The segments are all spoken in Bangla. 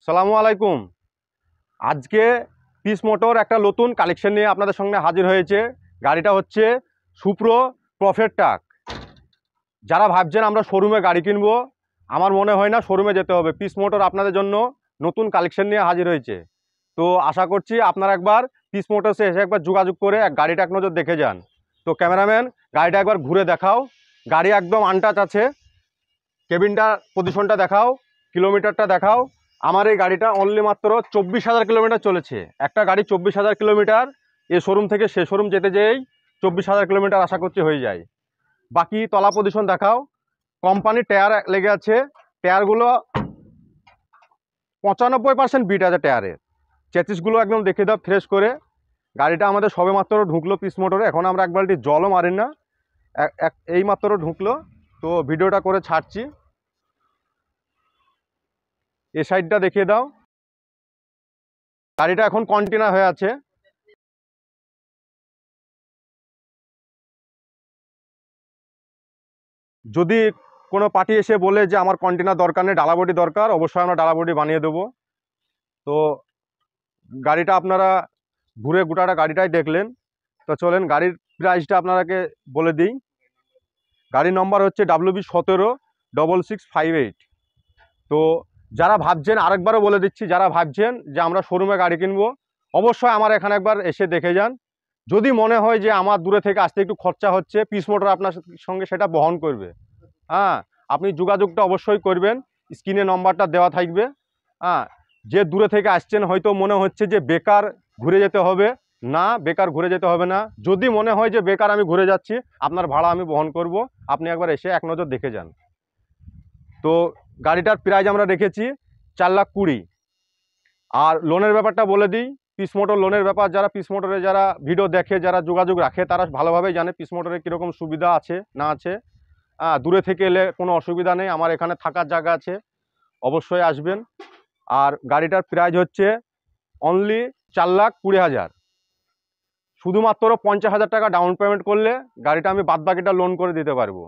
সালামু আলাইকুম। আজকে পিস মোটর একটা নতুন কালেকশন নিয়ে আপনাদের সঙ্গে হাজির হয়েছে। গাড়িটা হচ্ছে সুপ্রো প্রফেট ট্রাক। যারা ভাবছেন আমরা শোরুমে গাড়ি কিনবো, আমার মনে হয় না শোরুমে যেতে হবে। পিস মোটর আপনাদের জন্য নতুন কালেকশন নিয়ে হাজির হয়েছে। তো আশা করছি আপনারা একবার পিস মোটরসে এসে একবার যোগাযোগ করে গাড়িটা এক নজর দেখে যান। তো ক্যামেরাম্যান, গাড়িটা একবার ঘুরে দেখাও। গাড়ি একদম আনটাচ আছে। কেবিনটা পজিশনটা দেখাও, কিলোমিটারটা দেখাও। আমার এই গাড়িটা অনলি মাত্র 24,000 কিলোমিটার চলেছে। একটা গাড়ি 24,000 কিলোমিটার এ শোরুম থেকে সে শোরুম যেতে যেয়েই 24,000 কিলোমিটার আশা করছি হয়ে যায়। বাকি তলা পজিশন দেখাও। কোম্পানি টায়ার লেগে আছে, টায়ারগুলো 95% বিট আছে টায়ারের। চেসিসগুলো একদম দেখে দাও ফ্রেশ করে। গাড়িটা আমাদের সবে মাত্র ঢুকলো পিস মোটরে, এখন আমরা এক বালতি জলও মারিন না, এই মাত্র ঢুকলো। তো ভিডিওটা করে ছাড়ছি। এ সাইডটা দেখিয়ে দাও। গাড়িটা এখন কন্টেনার হয়ে আছে। যদি কোনো পার্টি এসে বলে যে আমার কন্টেনার দরকার নেই, ডালাবডি দরকার, অবশ্যই আমরা ডালাবডি বানিয়ে দেবো। তো গাড়িটা আপনারা ঘুরে গোটাটা গাড়িটাই দেখলেন। তো চলেন গাড়ির প্রাইসটা আপনারাকে বলে দিই। গাড়ির নম্বর হচ্ছে WB176658। তো যারা ভাবছেন, আরেকবারও বলে দিচ্ছি, যারা ভাবছেন যে আমরা শোরুমে গাড়ি কিনবো, অবশ্যই আমার এখানে একবার এসে দেখে যান। যদি মনে হয় যে আমার দূরে থেকে আসতে একটু খরচা হচ্ছে, পিস মোটর আপনার সঙ্গে সেটা বহন করবে। হ্যাঁ, আপনি যোগাযোগটা অবশ্যই করবেন, স্ক্রিনে নম্বরটা দেওয়া থাকবে। হ্যাঁ, যে দূরে থেকে আসছেন হয়তো মনে হচ্ছে যে বেকার ঘুরে যেতে হবে, না, বেকার ঘুরে যেতে হবে না। যদি মনে হয় যে বেকার আমি ঘুরে যাচ্ছি, আপনার ভাড়া আমি বহন করব, আপনি একবার এসে এক নজর দেখে যান। তো গাড়িটার প্রাইস আমরা রেখেছি 4,20,000। আর লোনের ব্যাপারটা বলে দিই। পিস মোটর লোনের ব্যাপার, যারা পিস মোটরে যারা ভিডিও দেখে, যারা যোগাযোগ রাখে, তারা ভালোভাবেই জানে পিস মোটরে কীরকম সুবিধা আছে না আছে। দূরে থেকে এলে কোনো অসুবিধা নেই, আমার এখানে থাকার জায়গা আছে, অবশ্যই আসবেন। আর গাড়িটার প্রাইস হচ্ছে অনলি 4,20,000। শুধুমাত্র 50,000 টাকা ডাউন পেমেন্ট করলে গাড়িটা আমি বাদবাকিটা লোন করে দিতে পারবো।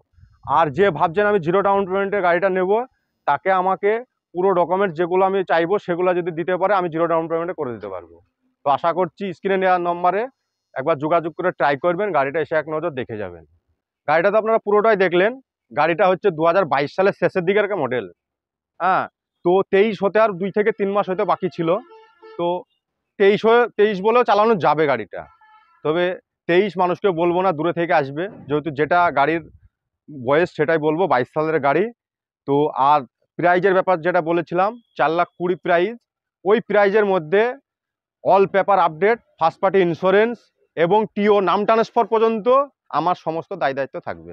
আর যে ভাবছেন আমি জিরো ডাউন পেমেন্টে গাড়িটা নেব, তাকে আমাকে পুরো ডকুমেন্টস যেগুলো আমি চাইবো সেগুলো যদি দিতে পারে, আমি জিরো ডাউন পেমেন্টে করে দিতে পারবো। তো আশা করছি স্ক্রিনে নেওয়ার নম্বরে একবার যোগাযোগ করে ট্রাই করবেন, গাড়িটা এসে এক নজর দেখে যাবেন। গাড়িটা তো আপনারা পুরোটাই দেখলেন। গাড়িটা হচ্ছে 2022 সালের শেষের দিকের একটা মডেল। হ্যাঁ, তো 23 হতে আর 2 থেকে 3 মাস হয়তো বাকি ছিল। তো 23 বলেও চালানো যাবে গাড়িটা। তবে 23 মানুষকে বলবো না, দূরে থেকে আসবে, যেহেতু যেটা গাড়ির বয়স সেটাই বলবো, 22 সালের গাড়ি। তো আর প্রাইজের ব্যাপার যেটা বলেছিলাম 4,20,000 প্রাইজ, ওই প্রাইজের মধ্যে all paper update, first party insurance এবং টিও নাম ট্রান্সফার পর্যন্ত আমার সমস্ত দায় দায়িত্ব থাকবে।